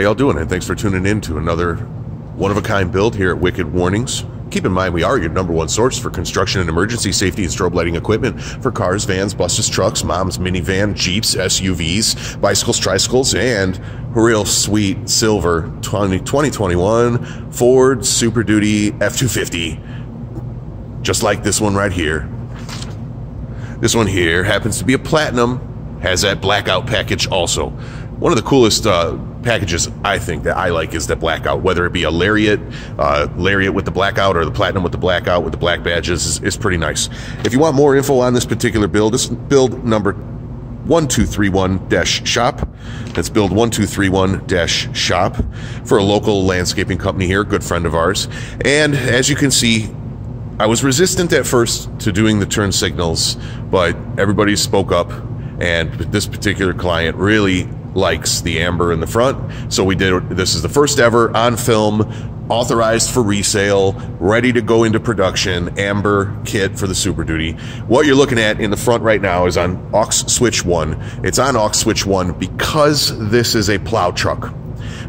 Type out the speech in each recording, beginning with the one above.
y'all doing? And thanks for tuning in to another one-of-a-kind build here at Wicked Warnings. Keep in mind, we are your #1 source for construction and emergency safety and strobe lighting equipment for cars, vans, buses, trucks, mom's minivan, Jeeps, SUVs, bicycles, tricycles, and real sweet silver 2021 Ford Super Duty F-250. Just like this one right here. This one here happens to be a platinum, has that blackout package also. One of the coolest packages I think that I like is the blackout, whether it be a lariat with the blackout or the platinum with the blackout with the black badges is pretty nice. If you want more info on this particular build, this build number 1231-shop. That's build 1231-shop for a local landscaping company here, good friend of ours. And as you can see, I was resistant at first to doing the turn signals, but everybody spoke up, and this particular client really likes the amber in the front, so we did. This is the first ever on film, authorized for resale, ready to go into production amber kit for the Super Duty. What you're looking at in the front right now is on aux switch 1. It's on aux switch 1 because this is a plow truck,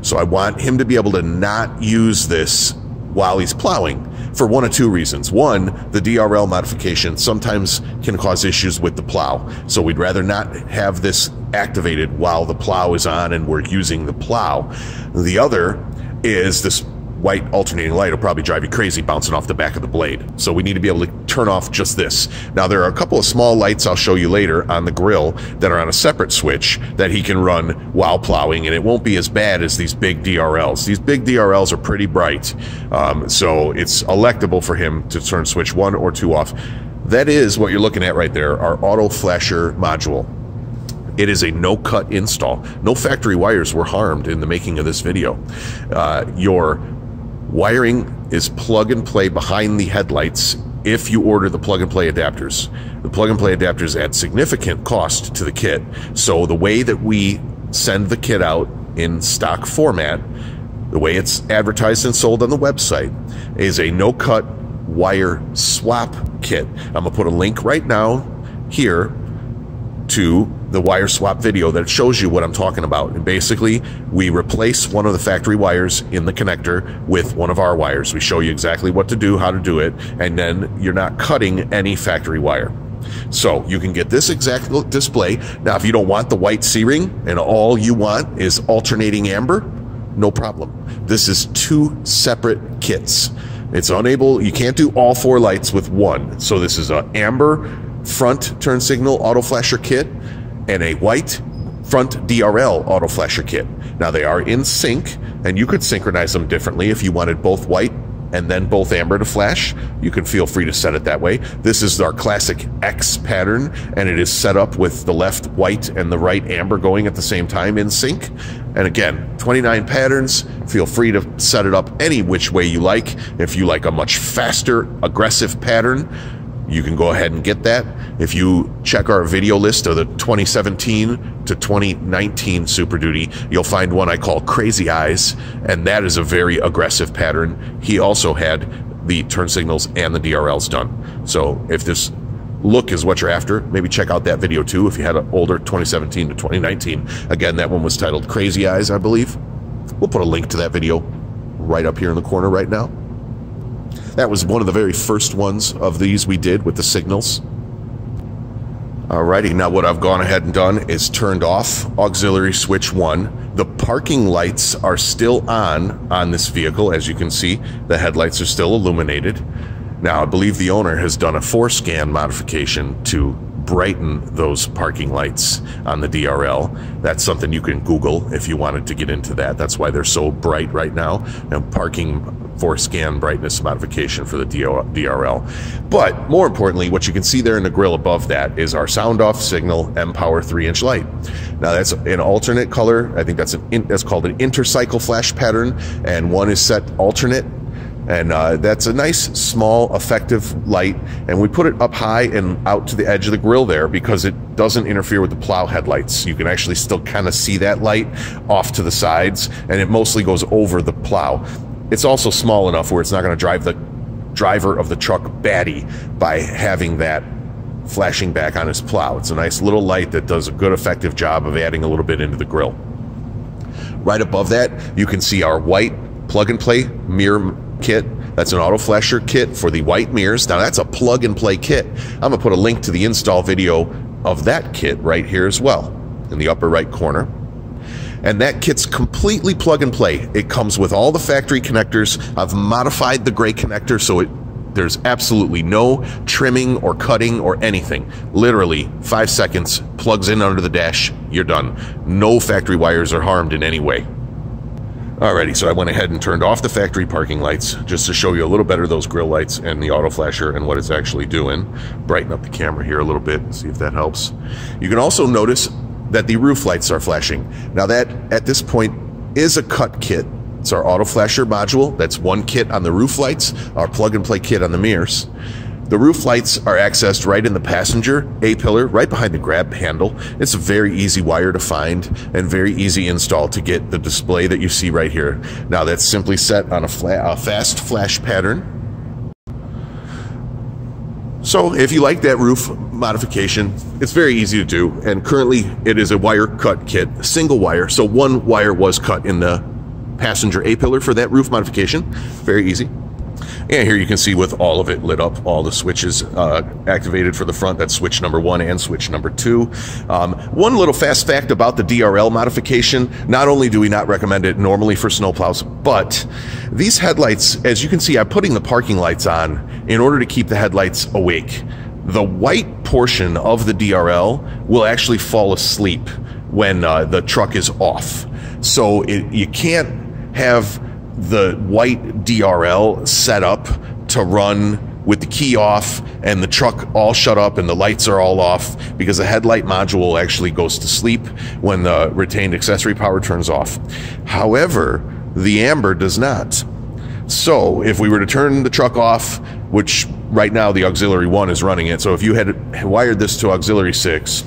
so I want him to be able to not use this while he's plowing for one of two reasons. One, the DRL modification sometimes can cause issues with the plow, so we'd rather not have this activated while the plow is on and we're using the plow. The other is this white alternating light will probably drive you crazy bouncing off the back of the blade, so we need to be able to turn off just this. Now there are a couple of small lights I'll show you later on the grill that are on a separate switch that he can run while plowing, and it won't be as bad as these big DRLs. These big DRLs are pretty bright, so it's electable for him to turn switch 1 or 2 off. That is what you're looking at right there, our auto flasher module. It is a no-cut install. No factory wires were harmed in the making of this video. Your wiring is plug and play behind the headlights if you order the plug and play adapters. The plug and play adapters add significant cost to the kit, so the way that we send the kit out in stock format, the way it's advertised and sold on the website, is a no-cut wire swap kit. I'm gonna put a link right now here to the wire swap video that shows you what I'm talking about. And basically, we replace one of the factory wires in the connector with one of our wires. We show you exactly what to do, how to do it, and then you're not cutting any factory wire. So you can get this exact display. Now, if you don't want the white C-ring and all you want is alternating amber, no problem. This is two separate kits. It's unable, you can't do all 4 lights with one. So this is an amber front turn signal auto flasher kit and a white front DRL auto flasher kit. Now they are in sync, and you could synchronize them differently if you wanted both white and then both amber to flash. You can feel free to set it that way. This is our classic X pattern, and it is set up with the left white and the right amber going at the same time in sync. And again, 29 patterns. Feel free to set it up any which way you like. If you like a much faster, aggressive pattern, you can go ahead and get that. If you check our video list of the 2017 to 2019 Super Duty, you'll find one I call Crazy Eyes, and that is a very aggressive pattern. He also had the turn signals and the DRLs done. So if this look is what you're after, maybe check out that video too if you had an older 2017 to 2019. Again, that one was titled Crazy Eyes, I believe. We'll put a link to that video right up here in the corner right now. That was one of the very first ones of these we did with the signals. Alrighty, now what I've gone ahead and done is turned off auxiliary switch 1. The parking lights are still on this vehicle. As you can see, the headlights are still illuminated. Now, I believe the owner has done a 4-scan modification to brighten those parking lights on the DRL. That's something you can Google if you wanted to get into that. That's why they're so bright right now. And parking 4-scan brightness modification for the DRL. But more importantly, what you can see there in the grill above that is our sound off signal mpower 3-inch light. Now that's an alternate color. I think that's called an intercycle flash pattern, and one is set alternate. And that's a nice, small, effective light. And we put it up high and out to the edge of the grill there because it doesn't interfere with the plow headlights. You can actually still kind of see that light off to the sides, and it mostly goes over the plow. It's also small enough where it's not going to drive the driver of the truck batty by having that flashing back on his plow. It's a nice little light that does a good, effective job of adding a little bit into the grill. Right above that, you can see our white plug-and-play mirror kit. That's an auto flasher kit for the white mirrors. Now that's a plug-and-play kit. I'm gonna put a link to the install video of that kit right here as well, in the upper right corner. And that kit's completely plug and play. It comes with all the factory connectors. I've modified the gray connector so there's absolutely no trimming or cutting or anything. Literally 5 seconds, plugs in under the dash, you're done. No factory wires are harmed in any way. Alrighty, so I went ahead and turned off the factory parking lights just to show you a little better those grill lights and the auto flasher and what it's actually doing. Brighten up the camera here a little bit, see if that helps. You can also notice that the roof lights are flashing. Now that, at this point, is a cut kit. It's our auto flasher module. That's one kit on the roof lights, our plug-and-play kit on the mirrors. The roof lights are accessed right in the passenger A-pillar, right behind the grab handle. It's a very easy wire to find and very easy install to get the display that you see right here. Now that's simply set on a fast flash pattern. So if you like that roof modification, it's very easy to do, and currently it is a wire cut kit, single wire, so one wire was cut in the passenger A-pillar for that roof modification. Very easy. And here you can see with all of it lit up, all the switches activated for the front. That's switch number 1 and switch number 2. One little fast fact about the DRL modification, not only do we not recommend it normally for snowplows, but these headlights, as you can see, I'm putting the parking lights on in order to keep the headlights awake. The white portion of the DRL will actually fall asleep when the truck is off. So you can't have the white DRL set up to run with the key off and the truck all shut up and the lights are all off, because the headlight module actually goes to sleep when the retained accessory power turns off. However, the amber does not. So if we were to turn the truck off, which right now the auxiliary 1 is running it, so if you had wired this to auxiliary 6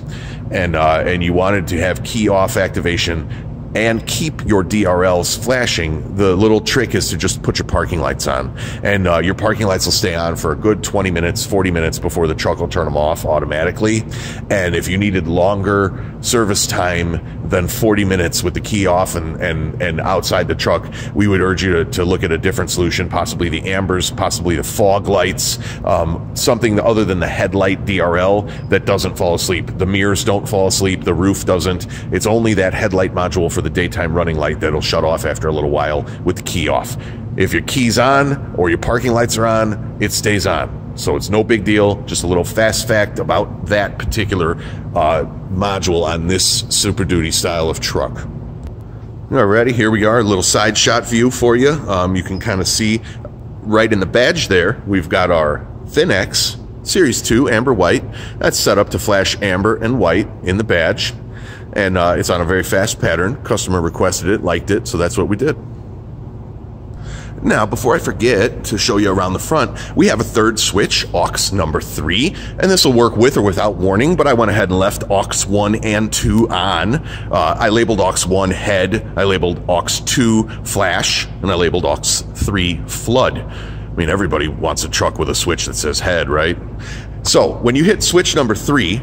and you wanted to have key off activation and keep your DRLs flashing, the little trick is to just put your parking lights on. And your parking lights will stay on for a good 20 minutes, 40 minutes before the truck will turn them off automatically. And if you needed longer service time than 40 minutes with the key off and outside the truck, we would urge you to look at a different solution, possibly the ambers, possibly the fog lights, something other than the headlight DRL that doesn't fall asleep. The mirrors don't fall asleep, the roof doesn't. It's only that headlight module for the daytime running light that'll shut off after a little while with the key off. If your key's on or your parking lights are on, it stays on. So it's no big deal. Just a little fast fact about that particular module on this Super Duty style of truck. Alrighty, here we are, a little side shot view for you. You can kind of see right in the badge there, we've got our Thinx Series 2 Amber White. That's set up to flash amber and white in the badge. And it's on a very fast pattern. Customer requested it, liked it, so that's what we did. Now, before I forget to show you around the front, we have a third switch, aux number 3, and this will work with or without warning, but I went ahead and left aux 1 and 2 on. I labeled aux 1 head, I labeled aux 2 flash, and I labeled aux 3 flood. I mean, everybody wants a truck with a switch that says head, right? So, when you hit switch number 3,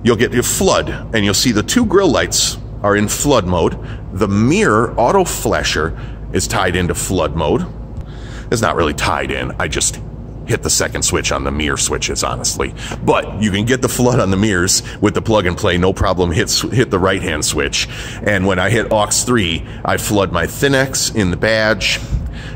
you'll get your flood, and you'll see the 2 grill lights are in flood mode. The mirror auto flasher is tied into flood mode. It's not really tied in. I just hit the second switch on the mirror switches, honestly. But you can get the flood on the mirrors with the plug and play, no problem. Hit the right-hand switch. And when I hit aux 3, I flood my Thinx in the badge.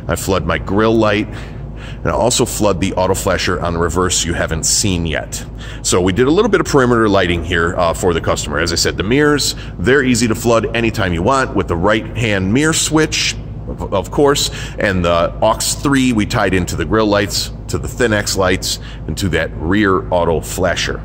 I flood my grill light. And I also flood the auto flasher on the reverse you haven't seen yet. So we did a little bit of perimeter lighting here for the customer. As I said, the mirrors, they're easy to flood anytime you want with the right-hand mirror switch, of course. And the aux 3 we tied into the grill lights, to the Thinx lights, and to that rear auto flasher.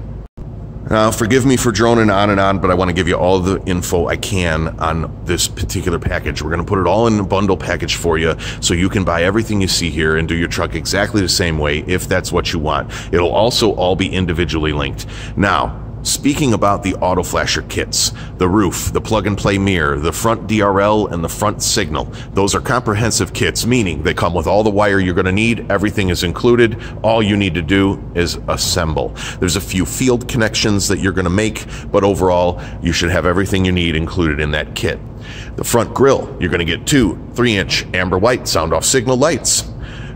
Now, forgive me for droning on and on, but I want to give you all the info I can on this particular package. We're going to put it all in a bundle package for you so you can buy everything you see here and do your truck exactly the same way if that's what you want. It'll also all be individually linked. Now, speaking about the auto flasher kits, the roof, the plug-and-play mirror, the front DRL, and the front signal, those are comprehensive kits, meaning they come with all the wire you're going to need. Everything is included. All you need to do is assemble. There's a few field connections that you're going to make, but overall, you should have everything you need included in that kit. The front grille, you're going to get two 3-inch amber white sound-off signal lights.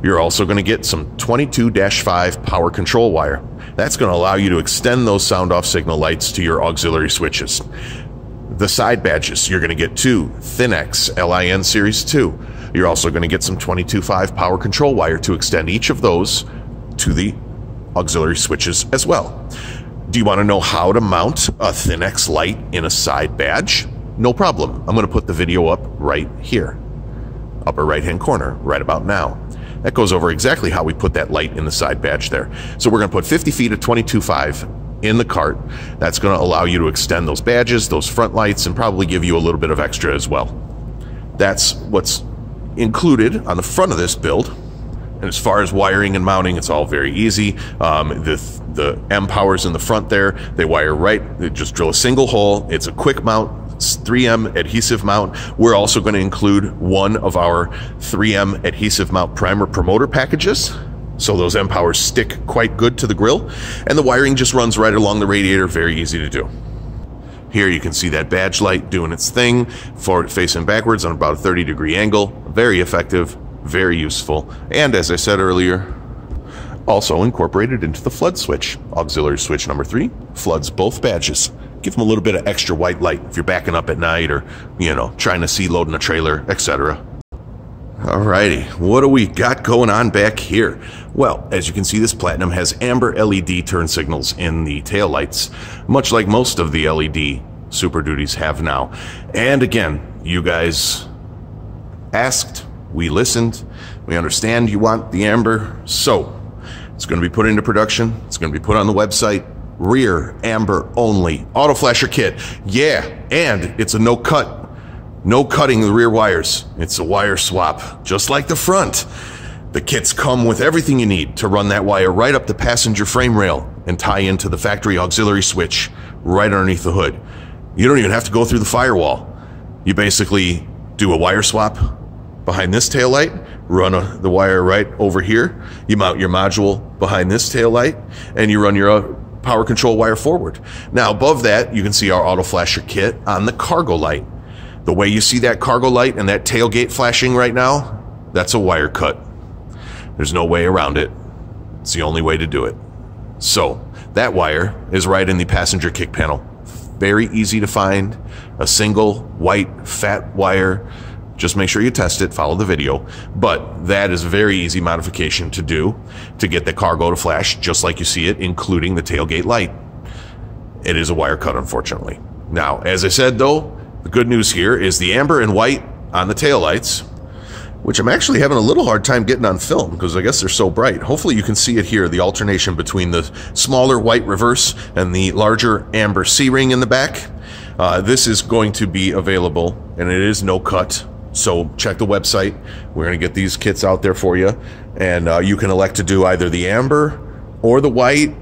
You're also going to get some 22-5 power control wire. That's going to allow you to extend those sound-off signal lights to your auxiliary switches. The side badges, you're going to get two Thinx LIN Series 2. You're also going to get some 22-5 power control wire to extend each of those to the auxiliary switches as well. Do you want to know how to mount a Thinx light in a side badge? No problem. I'm going to put the video up right here. Upper right-hand corner, right about now. That goes over exactly how we put that light in the side badge there. So we're going to put 50 feet of 22.5 in the cart. That's going to allow you to extend those badges, those front lights, and probably give you a little bit of extra as well. That's what's included on the front of this build. And as far as wiring and mounting, it's all very easy. The mpowers in the front there, they wire right. They just drill a single hole. It's a quick mount. 3M adhesive mount. We're also going to include one of our 3M adhesive mount primer promoter packages, so those mpowers stick quite good to the grill, and the wiring just runs right along the radiator. Very easy to do. Here you can see that badge light doing its thing, forward facing backwards on about a 30-degree angle. Very effective, very useful, and as I said earlier, also incorporated into the flood switch. Auxiliary switch number 3 floods both badges. Give them a little bit of extra white light if you're backing up at night or, you know, trying to see loading a trailer, etc. Alrighty, what do we got going on back here? Well, as you can see, this Platinum has amber LED turn signals in the tail lights, much like most of the LED Super Duties have now. And again, you guys asked, we listened, we understand you want the amber, so it's going to be put into production, it's going to be put on the website. Rear amber only auto flasher kit, yeah, and it's a no cutting the rear wires. It's a wire swap, just like the front. The kits come with everything you need to run that wire right up the passenger frame rail and tie into the factory auxiliary switch right underneath the hood. You don't even have to go through the firewall. You basically do a wire swap behind this taillight, run the wire right over here. You mount your module behind this taillight, and you run your power control wire forward. Now above that, you can see our auto flasher kit on the cargo light. The way you see that cargo light and that tailgate flashing right now, that's a wire cut. There's no way around it. It's the only way to do it. So that wire is right in the passenger kick panel. Very easy to find. A single white fat wire. Just make sure you test it, follow the video. But that is a very easy modification to do to get the cargo to flash just like you see it, including the tailgate light. It is a wire cut, unfortunately. Now, as I said though, the good news here is the amber and white on the tail lights, which I'm actually having a little hard time getting on film because I guess they're so bright. Hopefully you can see it here, the alternation between the smaller white reverse and the larger amber C-ring in the back. This is going to be available, and it is no cut. So check the website. We're going to get these kits out there for you. And you can elect to do either the amber or the white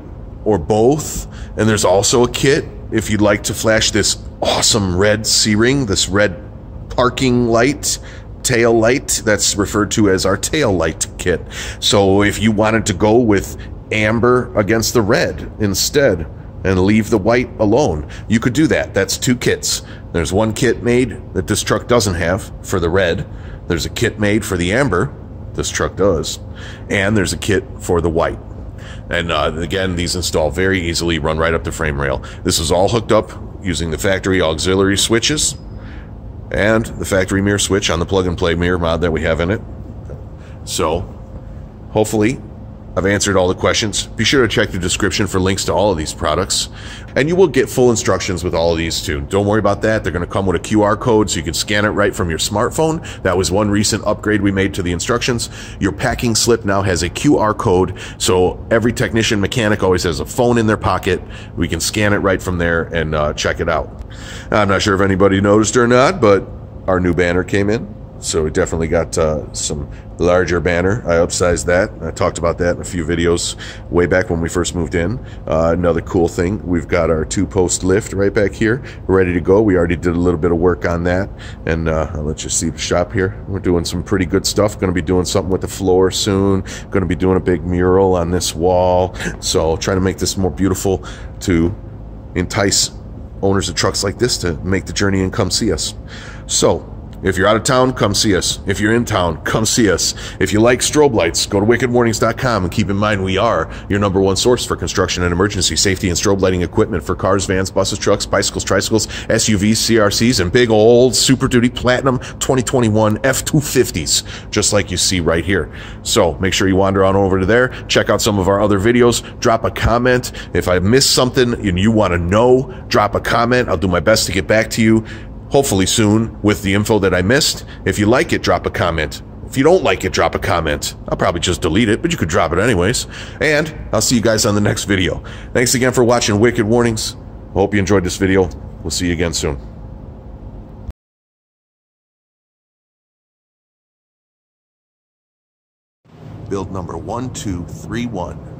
or both. And there's also a kit if you'd like to flash this awesome red C-ring, this red parking light, tail light. That's referred to as our tail light kit. So if you wanted to go with amber against the red instead and leave the white alone, you could do that. That's 2 kits. There's one kit made that this truck doesn't have for the red. There's a kit made for the amber. This truck does. And there's a kit for the white. And again, these install very easily, run right up the frame rail. This is all hooked up using the factory auxiliary switches and the factory mirror switch on the plug-and-play mirror mod that we have in it. So, hopefully, I've answered all the questions. Be sure to check the description for links to all of these products. And you will get full instructions with all of these too. Don't worry about that. They're going to come with a QR code so you can scan it right from your smartphone. That was one recent upgrade we made to the instructions. Your packing slip now has a QR code, so every technician mechanic always has a phone in their pocket. We can scan it right from there and check it out. I'm not sure if anybody noticed or not, but our new banner came in. So we definitely got some larger banner. I upsized that. I talked about that in a few videos way back when we first moved in. Another cool thing, we've got our 2-post lift right back here, ready to go. We already did a little bit of work on that, and I'll let you see the shop here. We're doing some pretty good stuff. Going to be doing something with the floor soon. Going to be doing a big mural on this wall. So trying to make this more beautiful to entice owners of trucks like this to make the journey and come see us. So if you're out of town, come see us. If you're in town, come see us. If you like strobe lights, go to wickedwarnings.com, and keep in mind we are your #1 source for construction and emergency safety and strobe lighting equipment for cars, vans, buses, trucks, bicycles, tricycles, SUVs, CRCs, and big old Super Duty Platinum 2021 F-250s, just like you see right here. So make sure you wander on over to there, check out some of our other videos, drop a comment. If I missed something and you want to know, drop a comment. I'll do my best to get back to you, hopefully soon, with the info that I missed. If you like it, drop a comment. If you don't like it, drop a comment. I'll probably just delete it, but you could drop it anyways. And I'll see you guys on the next video. Thanks again for watching Wicked Warnings. Hope you enjoyed this video. We'll see you again soon. Build number 1231.